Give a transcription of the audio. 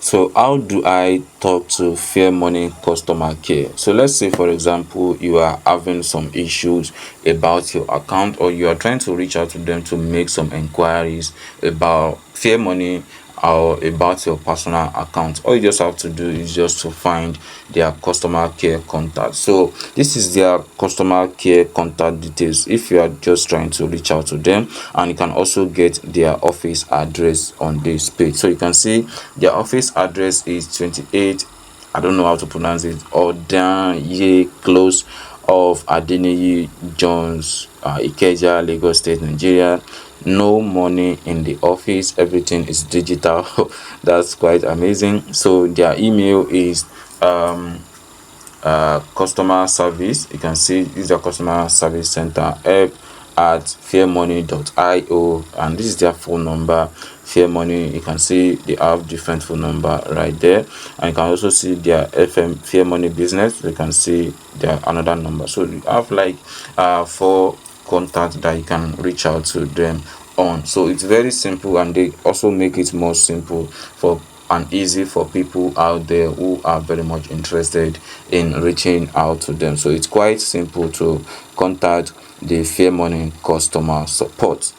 So how do I talk to Fairmoney customer care? So let's say, for example, you are having some issues about your account, or you are trying to reach out to them to make some inquiries about Fairmoney or about your personal account. All you just have to do is just to find their customer care contact. So this is their customer care contact details if you are just trying to reach out to them, and you can also get their office address on this page. So you can see their office address is 28, I don't know how to pronounce it, Odanye Close of Adeniyi Jones, Ikeja, Lagos State, Nigeria. No money in the office, everything is digital. That's quite amazing. So their email is customer service. You can see this is a customer service center, help at fairmoney.io, and this is their phone number. Fairmoney, you can see they have different phone number right there, and you can also see their FM Fairmoney business. You can see their another number. So you have like 4 contacts that you can reach out to them on. So it's very simple, and they also make it more simple for and easy for people out there who are very much interested in reaching out to them. So it's quite simple to contact the Fairmoney customer support.